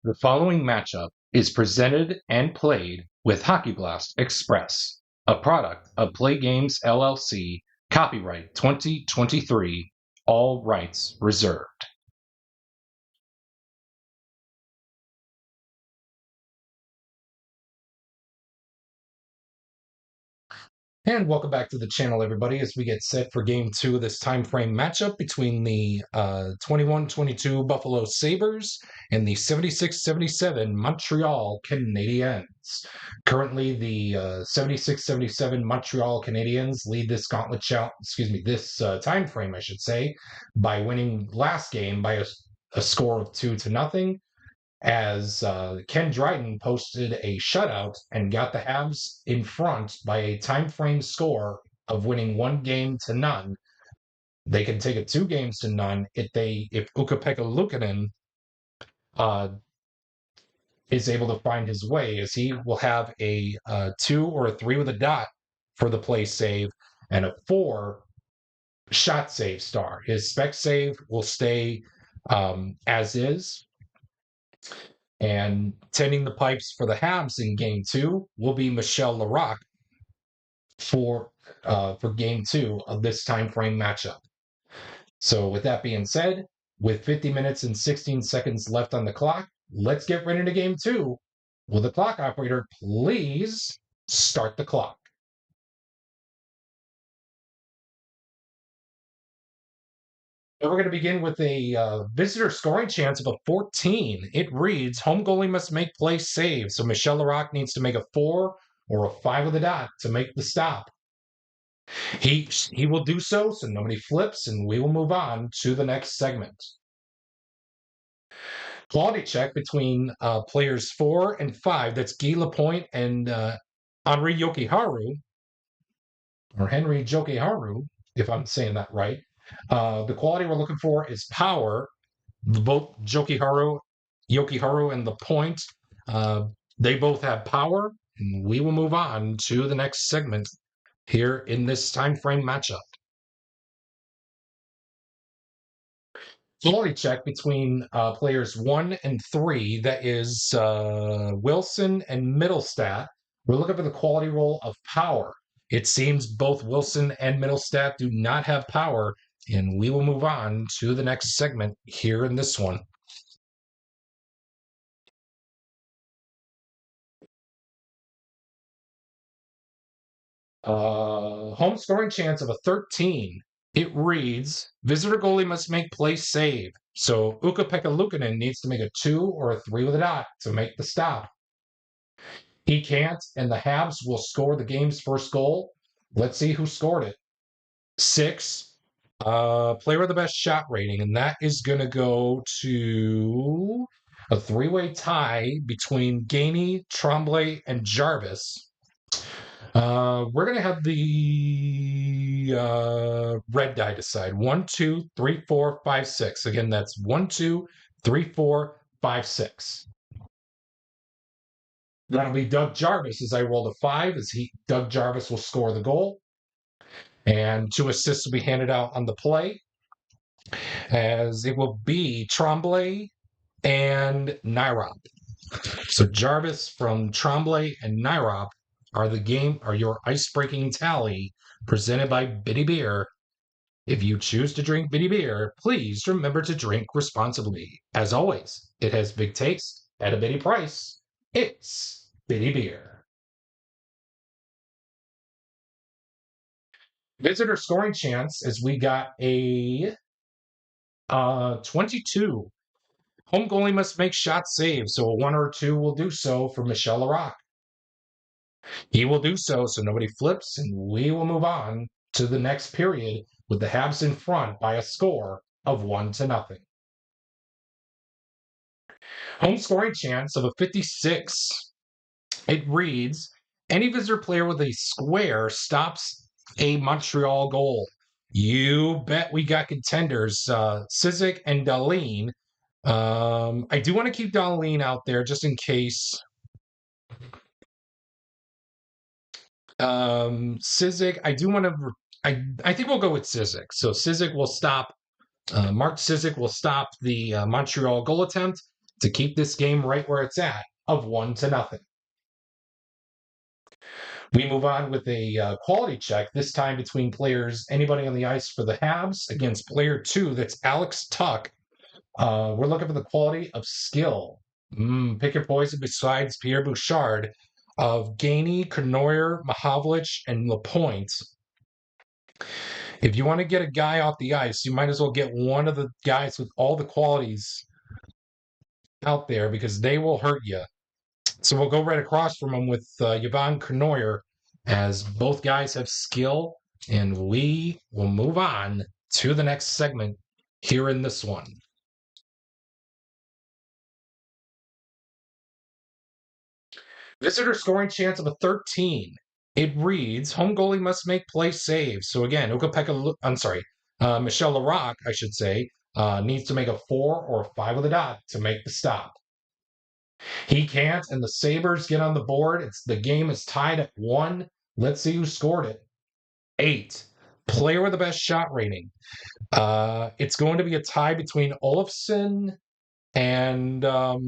The following matchup is presented and played with Hockey Blast Express, a product of Play Games LLC, copyright 2023, all rights reserved. And welcome back to the channel, everybody, as we get set for Game 2 of this time frame matchup between the 21-22 Buffalo Sabres and the 76-77 Montreal Canadiens. Currently, the 76-77 Montreal Canadiens lead this gauntlet this time frame, I should say, by winning last game by a score of 2-0. As Ken Dryden posted a shutout and got the Habs in front by a time frame score of winning 1-0. They can take it 2-0 if Ukko-Pekka Luukkonen is able to find his way, as he will have a 2 or a 3 with a dot for the play save and a 4 shot save star. His spec save will stay as is. And tending the pipes for the Habs in Game 2 will be Michel Laraque for Game 2 of this time frame matchup. So with that being said, with 50 minutes and 16 seconds left on the clock, let's get right into Game 2. Will the clock operator please start the clock? And we're going to begin with a visitor scoring chance of a 14. It reads, home goalie must make play save. So Michel Laraque needs to make a 4 or a 5 with a dot to make the stop. He will do so nobody flips, and we will move on to the next segment. Quality check between players 4 and 5. That's Guy Lapointe and Henri Jokiharju, or Henry Jokiharju, if I'm saying that right. The quality we're looking for is power. Both Jokiharju and Lapointe, they both have power, and we will move on to the next segment here in this time frame matchup. Quality check between players 1 and 3. That is Wilson and Mittelstadt. We're looking for the quality roll of power. It seems both Wilson and Mittelstadt do not have power, and we will move on to the next segment here in this one. Home scoring chance of a 13. It reads, visitor goalie must make play save. So Ukko-Pekka Luukkonen needs to make a 2 or a 3 with a dot to make the stop. He can't, and the Habs will score the game's first goal. Let's see who scored it. 6. Player with the best shot rating, and that is going to go to a 3-way tie between Gainey, Tremblay, and Jarvis. We're going to have the red die decide. 1, 2, 3, 4, 5, 6. Again, that's 1, 2, 3, 4, 5, 6. That'll be Doug Jarvis as I roll a 5, Doug Jarvis will score the goal. And 2 assists will be handed out on the play, as it will be Tremblay and Nyrop. So Jarvis from Tremblay and Nyrop are your ice-breaking tally, presented by Bitty Beer. If you choose to drink Bitty Beer, please remember to drink responsibly. As always, it has big taste at a bitty price. It's Bitty Beer. Visitor scoring chance, as we got a 22. Home goalie must make shot save, so a 1 or 2 will do so for Michel Laraque. He will do so nobody flips, and we will move on to the next period with the Habs in front by a score of 1-0. Home scoring chance of a 56. It reads, any visitor player with a square stops a Montreal goal. You bet we got contenders, Cizik and Dahlin. I do want to keep Dahlin out there just in case. Cizik, I do want to. I think we'll go with Cizik. So Cizik will stop. Mark Cizik will stop the Montreal goal attempt. to keep this game right where it's at of 1-0. We move on with a quality check, this time between players, anybody on the ice for the Habs against player 2, that's Alex Tuck. We're looking for the quality of skill. Pick your poison besides Pierre Bouchard of Gainey, Knoyer, Mahavlich, and Lapointe. If you want to get a guy off the ice, you might as well get one of the guys with all the qualities out there because they will hurt you. So we'll go right across from him with Yvonne Knoyer, as both guys have skill, and we will move on to the next segment here in this one. Visitor scoring chance of a 13. It reads, home goalie must make play saves. So again, Michel Larocque, I should say, needs to make a 4 or a 5 with a dot to make the stop. He can't, and the Sabres get on the board. The game is tied at 1. Let's see who scored it. 8. Player with the best shot rating. It's going to be a tie between Olofsson and Kyle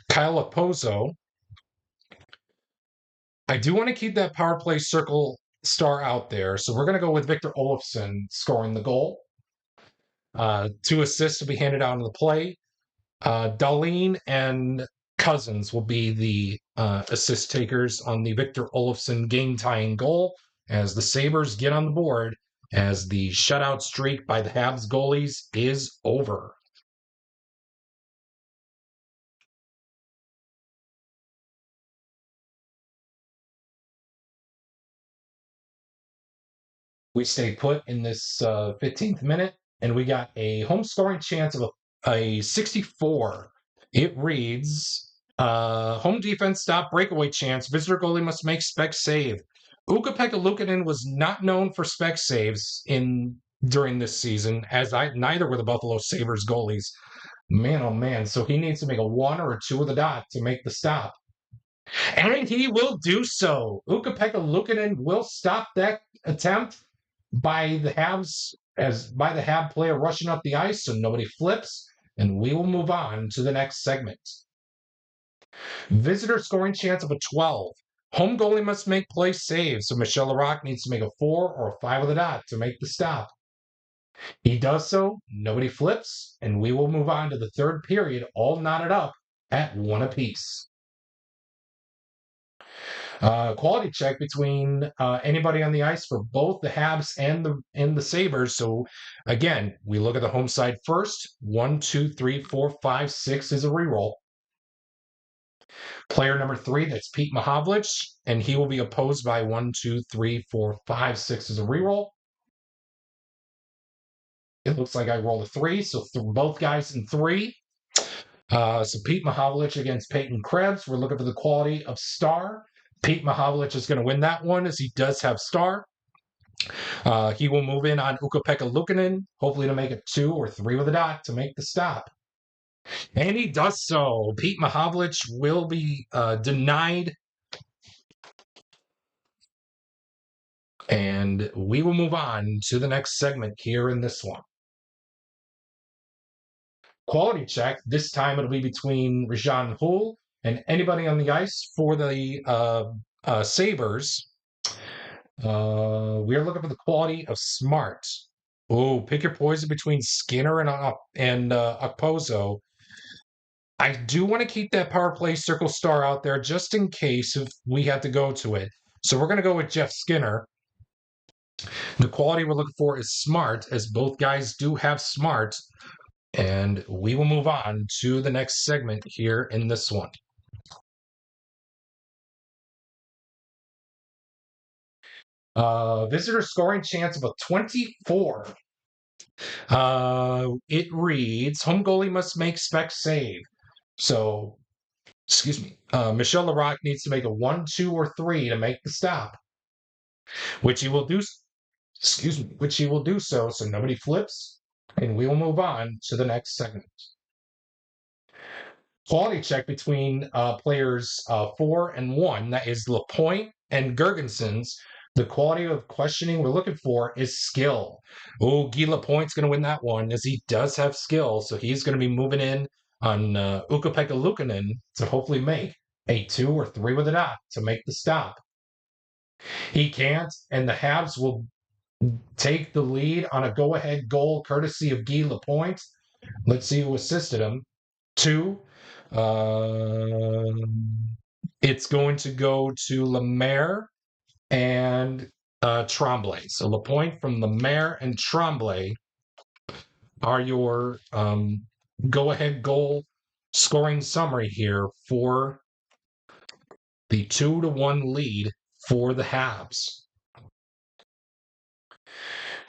Okposo. I do want to keep that power play circle star out there, so we're going to go with Victor Olofsson scoring the goal. 2 assists will be handed out in the play. Dahlin and Cousins will be the assist takers on the Victor Olofsson game-tying goal as the Sabres get on the board as the shutout streak by the Habs goalies is over. We stay put in this 15th minute, and we got a home scoring chance of a 64. It reads, home defense stop breakaway chance. Visitor goalie must make spec save. Ukko-Pekka Luukkonen was not known for spec saves during this season, as neither were the Buffalo Sabres goalies. Man, oh man. So he needs to make a 1 or a 2 with a dot to make the stop. And he will do so. Ukko-Pekka Luukkonen will stop that attempt by the Hab player rushing up the ice so nobody flips, and we will move on to the next segment. Visitor scoring chance of a 12. Home goalie must make play saves, so Michel Larocque needs to make a 4 or a 5 with a dot to make the stop. He does so, nobody flips, and we will move on to the third period, all knotted up at 1 apiece. Quality check between anybody on the ice for both the Habs and the Sabres. So again, we look at the home side first. 1, 2, 3, 4, 5, 6 is a reroll. Player number 3, that's Pete Mahavlich, and he will be opposed by 1, 2, 3, 4, 5, 6 is a reroll. It looks like I rolled a 3, so both guys in 3. So Pete Mahavlich against Peyton Krebs. We're looking for the quality of star. Pete Mahavlich is going to win that one as he does have star. He will move in on Ukko-Pekka Luukkonen, hopefully to make a 2 or 3 with a dot to make the stop. And he does so. Pete Mahavlich will be denied. And we will move on to the next segment here in this one. Quality check. This time it'll be between Rajan Hull and anybody on the ice for the Sabres. We're looking for the quality of smart. Oh, pick your poison between Skinner and Okposo. I do want to keep that power play circle star out there just in case if we had to go to it. So we're going to go with Jeff Skinner. The quality we're looking for is smart, as both guys do have smart. And we will move on to the next segment here in this one. Visitor scoring chance of a 24. It reads, home goalie must make spec save. So, Michel Larocque needs to make a 1, 2, or 3 to make the stop, which he will do. Which he will do so nobody flips, and we will move on to the next segment. Quality check between players 4 and 1. That is Lapointe and Gergensons. The quality of questioning we're looking for is skill. Oh, Guy Lapointe's going to win that one as he does have skill, so he's going to be moving in on Ukko-Pekka Luukkonen to hopefully make a 2 or 3 with a dot to make the stop. He can't, and the Habs will take the lead on a go-ahead goal courtesy of Guy Lapointe. Let's see who assisted him. 2. It's going to go to Lemaire and Tremblay. So Lapointe from Lemaire and Tremblay are your go-ahead goal scoring summary here for the 2-1 lead for the Habs.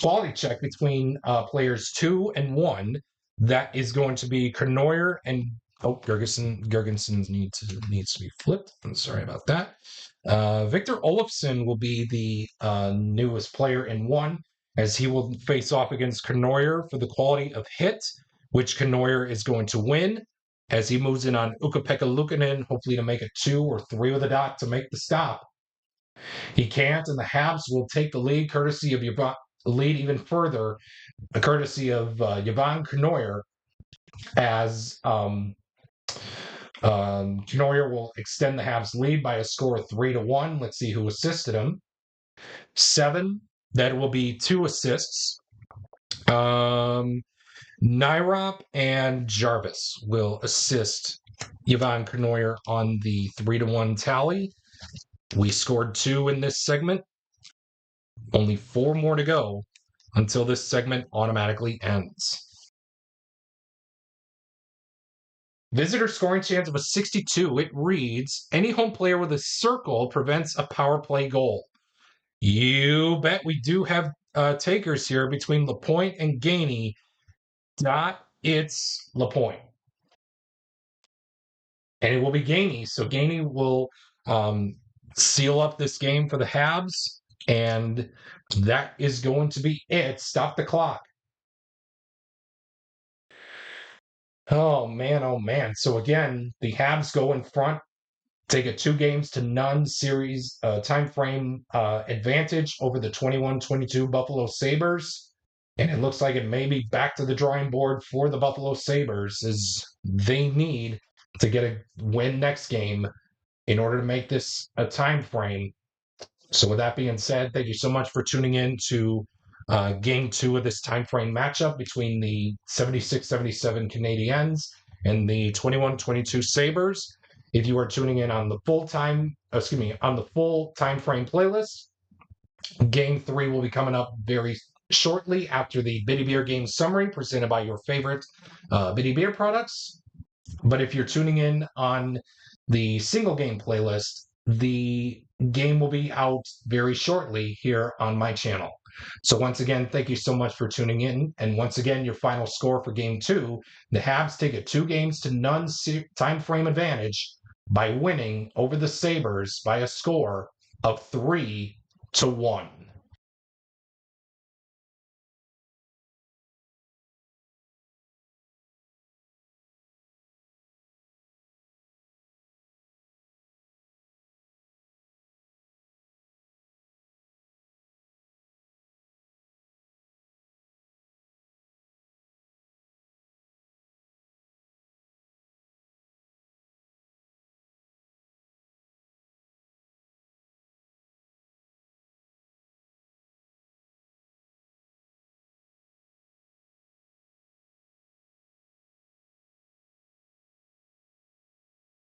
Quality check between players 2 and 1. That is going to be Knoyer and Gergensen needs to be flipped. I'm sorry about that. Victor Olofsson will be the newest player in 1, as he will face off against Knoyer for the quality of hit, which Knoyer is going to win, as he moves in on Ukko-Pekka Luukkonen, hopefully to make a 2 or 3 with a dot to make the stop. He can't, and the Habs will take the lead courtesy of lead even further, courtesy of Yvon Knoyer, as Knoyer will extend the Habs lead by a score of 3-1. Let's see who assisted him. 7, that will be 2 assists. Nyrop and Jarvis will assist Yvon Knoyer on the 3-1 tally. We scored 2 in this segment. Only 4 more to go until this segment automatically ends. Visitor scoring chance of a 62. It reads, any home player with a circle prevents a power play goal. You bet we do have takers here between Lapointe and Gainey. It's Lapointe. And it will be Gainey. So Gainey will seal up this game for the Habs. And that is going to be it. Stop the clock. Oh, man. So again, the Habs go in front, take a 2-0 series time frame advantage over the 21-22 Buffalo Sabres. And it looks like it may be back to the drawing board for the Buffalo Sabres, as they need to get a win next game in order to make this a time frame. So with that being said, thank you so much for tuning in to Game 2 of this time frame matchup between the 76-77 Canadiens and the 21-22 Sabres. If you are tuning in on the full time frame playlist, Game 3 will be coming up very shortly after the Bitty Beer game summary presented by your favorite Bitty Beer products. But if you're tuning in on the single game playlist, the game will be out very shortly here on my channel. So once again, thank you so much for tuning in. And once again, your final score for Game 2, the Habs take a 2-0 time frame advantage by winning over the Sabres by a score of 3-1.